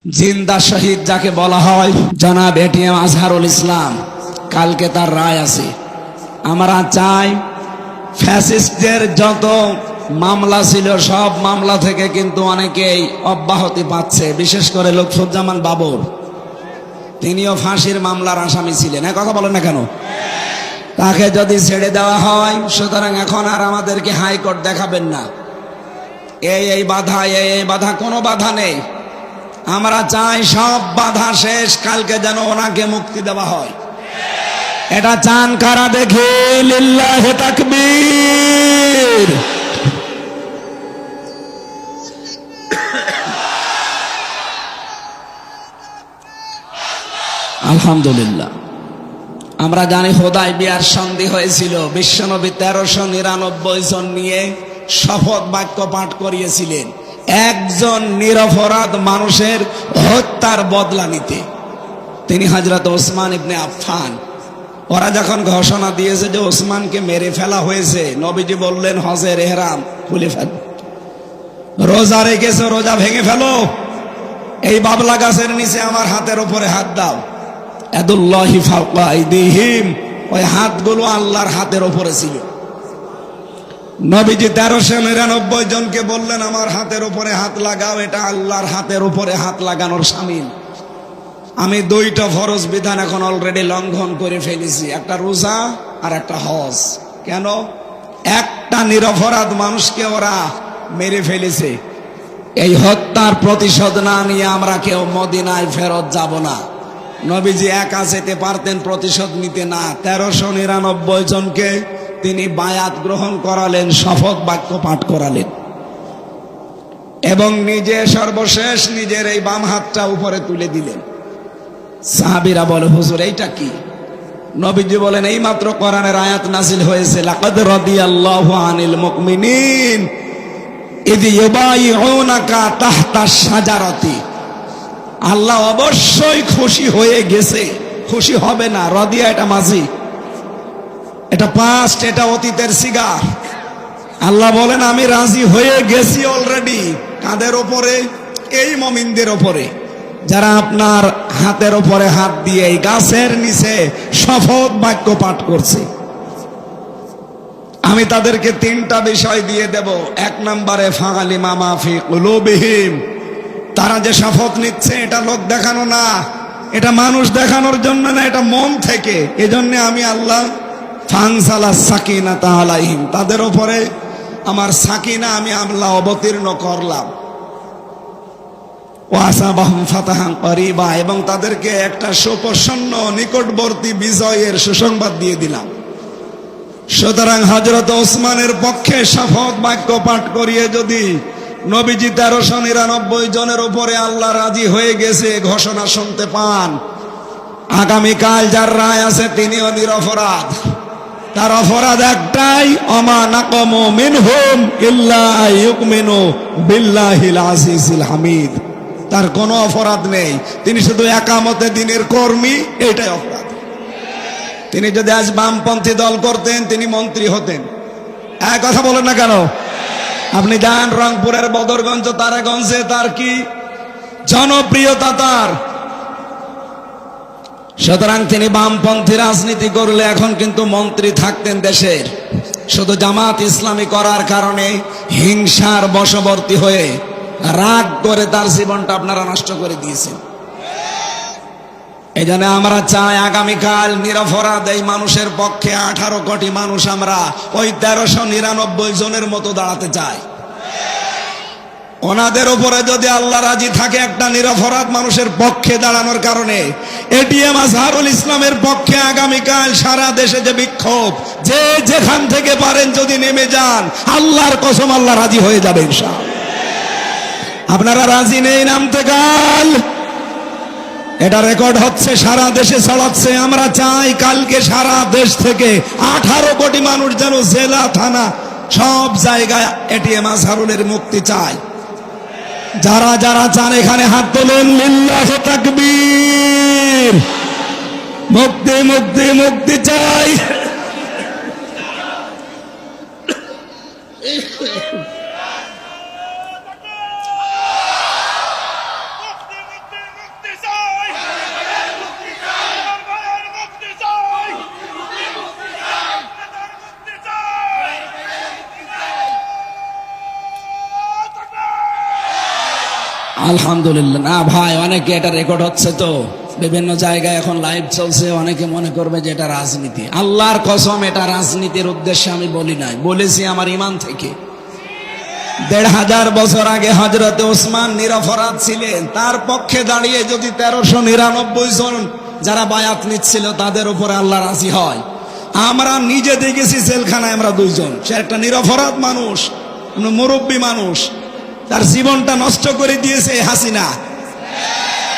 জিন্দা শহীদ যাকে বলা হয় জনাব এটিএম আজহারুল ইসলাম, কালকে তার রায় আছে। আমরা চাই ফ্যাসিস্টদের যত মামলা ছিল সব মামলা থেকে কিন্তু অনেকেই অব্যাহতি পাচ্ছে, বিশেষ করে লুৎফুজ্জামান বাবর, তিনিও ফাঁসির মামলার আসামি ছিলেন। কথা বলেন না কেন? তাকে যদি ছেড়ে দেওয়া হয়, সুতরাং এখন আর আমাদেরকে হাইকোর্ট দেখাবেন না, এই বাধা এই বাধা, কোনো বাধা নেই। আমরা চাই সব বাধা শেষ, কালকে যেন ওনাকে মুক্তি দেওয়া হয়। এটা চান কারা? দেখে লিল্লাহি তাকবীর। আলহামদুলিল্লাহ। আমরা জানি হুদায়বিয়ার সন্ধি হয়েছিল, বিশ্বনবী 1399 জন নিয়ে শপথ বাক্য পাঠ করিয়েছিলেন একজন নিরপরাধ মানুষের হত্যার বদলা নিতে। তিনি হযরত ওসমান ইবনে আফফান। ওরা যখন ঘোষণা দিয়েছে যে ওসমানকে মেরে ফেলা হয়েছে, নবীজি বললেন হজের এহরাম খুলে ফেলো, রোজা রেখেছো রোজা ভেঙে ফেলো, এই বাবলা গাছের নিচে আমার হাতের উপরে হাত দাও। ইয়াদুল্লাহি ফাওকা আইদিহিম, ওই হাতগুলো আল্লাহর হাতের উপরে ছিল। নবীজি 1399 জনকে বললেন আমার হাতের উপরে হাত লাগাও, এটা আল্লাহর হাতের উপরে হাত লাগানোর শামিল। আমি দুইটা ফরজ বিধান এখন অলরেডি লঙ্ঘন করে ফেলেছি, একটা রোজা আর একটা হজ। কেন? একটা নিরপরাধ মানুষকে ওরা মেরে ফেলেছে, এই হত্যার প্রতিশোধ না নিয়ে আমরা কেউ মদিনায় ফেরত যাব না। নবীজি একা যেতে পারতেন, প্রতিশোধ নিতে না। 1399 জনকে তিনি বায়াত গ্রহণ করালেন, শপথ বাক্য পাঠ করালেন এবং নিজে সর্বশেষ নিজের এই বাম হাতটা উপরে তুলে দিলেন। সাহাবীরা বলে হুজুর এইটা কি? নবীজি বলেন এইমাত্র কোরআনের আয়াত নাযিল হয়েছে, লাকাদ রাদিয়াল্লাহু আনিল মুমিনিন ইয ইউবাইউনাকা তাহতাশ শাজারাতি। আল্লাহ অবশ্যই খুশি হয়ে গেছে, খুশি হবে না। রাদিয়া এটা মাজি, এটা পাস্ট, এটা অতীতের সিগা। আল্লাহ বলেন আমি রাজি হয়ে গেছি অলরেডি। কাদের ওপরে? এই মুমিনদের ওপরে, যারা আপনার হাতের উপরে হাত দিয়ে এই গাছের নিচে শপথ বাক্য পাঠ করছে। আমি তাদেরকে 3টা বিষয় দিয়ে দেব। 1 নম্বরে ফাগালিমা মা ফি কুলুবিহিম, তারা যে শপথ নিচ্ছে এটা লোক দেখানো না, এটা মানুষ দেখানোর জন্য না, এটা মন থেকে। এজন্য আমি আল্লাহ ফানসালা সাকিনাতা আলাইহিম, তাদের উপরে আমার সাকিনা আমি আল্লাহ অবতীর্ণ করলাম। ওয়াসাবাহুম ফাতাহান করিবা, এবং তাদেরকে একটা সুপ্রসন্ন নিকটবর্তী বিজয়ের সুসংবাদ দিয়ে দিলাম। সুতরাং হযরত ওসমানের পক্ষে শপথ বাক্য পাঠ করিয়ে যদি নবীজি 1399 জনের উপরে আল্লাহ রাজি হয়ে গেছে ঘোষণা শুনতে পান, আগামীকাল যার রায় আছে তিনিও নিরপরাধ। তার অপরাধ একটাই, অমা নাকমু মিনহুম ইল্লা ইউমিনু বিল্লাহিল আজিজিল হামিদ। তার কোনো অপরাধ নেই, তিনি শুধু একামতে দিনের কর্মী, এটাই অপরাধ। তিনি যদি আজ বামপন্থী দল করতেন তিনি মন্ত্রী হতেন। এক কথা বলেন না কেন? আপনি যান রংপুরের বদরগঞ্জ, তারাগঞ্জে, তার কি জনপ্রিয়তা তার। সুতরাং তিনি বামপন্থী রাজনীতি করলে এখন কিন্তু মন্ত্রী থাকতেন দেশের। শুধু জামাত ইসলামী করার কারণে হিংসার বশবর্তী হয়ে রাগ করে তার জীবনটা আপনারা নষ্ট করে দিয়েছেন। এই জন্য আমরা চাই আগামীকাল নিরপরাধ এই মানুষের পক্ষে 18 কোটি মানুষ আমরা ওই 1399 জনের মতো দাঁড়াতে চাই। ওনাদের উপরে যদি আল্লাহ রাজি থাকে একটা নিরপরাধ মানুষের পক্ষে দাঁড়ানোর কারণে, এটিএম আজহারুল ইসলামের পক্ষে আগামীকাল সারা দেশে যে বিক্ষোভ, যে যেখান থেকে পারেন যদি নেমে যান, আল্লাহর কসম আল্লাহ রাজি হয়ে যাবে ইনশাআল্লাহ। আপনারা রাজি নেই নামতে কাল? এটা রেকর্ড হচ্ছে, সারা দেশে ছড়াচ্ছে। আমরা চাই কালকে সারা দেশ থেকে 18 কোটি মানুষ যেন জেলা থানা সব জায়গায় এটিএম আজহারুলের মুক্তি চায়। যারা যারা চান এখানে হাত তোলেন, লিল্লাহি তাকবীর। মুক্তি মুক্তি মুক্তি চাই। আলহামদুলিল্লাহ। না ভাই, অনেকে এটা রেকর্ড হচ্ছে তো বিভিন্ন জায়গায় এখন লাইভ চলছে, অনেকে মনে করবে যে এটা রাজনীতি। আল্লাহর কসম, এটা রাজনীতির উদ্দেশ্যে আমি বলি নাই, বলেছি আমার ইমান থেকে। ১৫০০ বছর আগে হযরত ওসমান নিরপরাধ ছিলেন, তার পক্ষে দাঁড়িয়ে যদি ১৩৯৯ জন যারা বায়াত নিচ্ছিল তাদের উপরে আল্লাহ রাজি হয়। আমরা নিজে দেখেছি জেলখানায় আমরা 2 জন, সে একটা নিরপরাধ মানুষ, মুরব্বী মানুষ, তার জীবনটা নষ্ট করে দিয়েছে হাসিনা,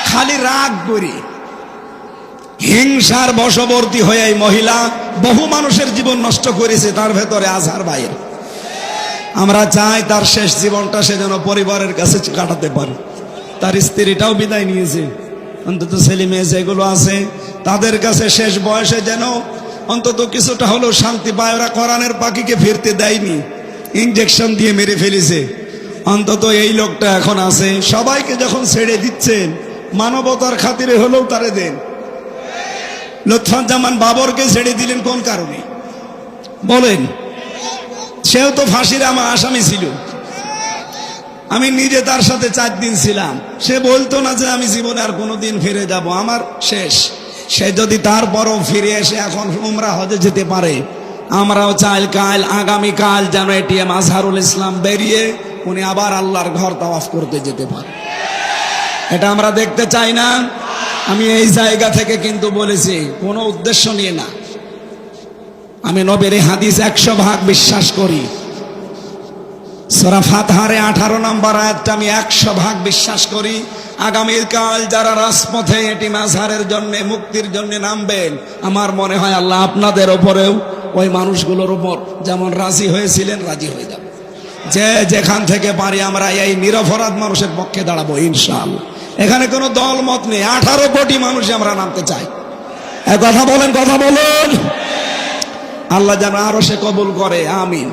খালি রাগ করে হিংসার বশবর্তী হয়ে এই মহিলা বহু মানুষের জীবন নষ্ট করেছে, তার ভেতরে আজহার ভাইয়ের। আমরা চাই তার শেষ জীবনটা সে যেন পরিবারের কাছে কাটাতে পারে। তার স্ত্রীটাও বিদায় নিয়েছে, অন্তত ছেলে মেয়ে যেগুলো আছে তাদের কাছে শেষ বয়সে যেন অন্তত কিছুটা হলেও শান্তি পায়। ওরা কোরআনের পাখিকে ফিরতে দেয়নি, ইনজেকশন দিয়ে মেরে ফেলেছে। অন্তত এই লোকটা এখন আছে। সবাইকে যখন ছেড়ে দিচ্ছেন, মানবতার খাতিরে হলেও তারে দেন। লুৎফুজ্জামান বাবরকে ছেড়ে দিলেন কোন কারণে বলেন? সেও তো ফাঁসির আমার আসামি ছিল। আমি নিজে তার সাথে 4 দিন ছিলাম। সে বলতো না যে আমি জীবনে আর কোনোদিন ফিরে যাব, আমার শেষ। সে যদি তারপরও ফিরে এসে এখন উমরা হজে যেতে পারে, আমরাও চাই কাল আগামীকাল যেন এটিএম আজহারুল ইসলাম বেরিয়ে উনি আবার আল্লাহর ঘর তাওয়াফ করতে যেতে পারে। এটা আমরা দেখতে চাই না। আমি এই জায়গা থেকে কিন্তু বলেছি, কোনো উদ্দেশ্য নিয়ে না। আমি নবীর হাদিস 100% বিশ্বাস করি। সূরা ফাতহার 18 নম্বর আয়াতটা আমি 100% বিশ্বাস করি। আগামীকাল যারা রাজপথে এটি মাঝহারের জন্য মুক্তির জন্য নামবেন, আমার মনে হয় আল্লাহ আপনাদের উপরেও ওই মানুষগুলোর উপর যেমন রাজি হয়েছিলেন রাজি হয়ে যাবে। যে যেখান থেকে পারি আমরা এই নিরপরাধ মানুষের পক্ষে দাঁড়াবো ইনশাআল্লাহ। এখানে কোনো দল মত নেই, 18 কোটি মানুষ আমরা নামতে চাই। কথা বলেন, কথা বলুন। আল্লাহ যেন আরো সে কবুল করে, আমিন।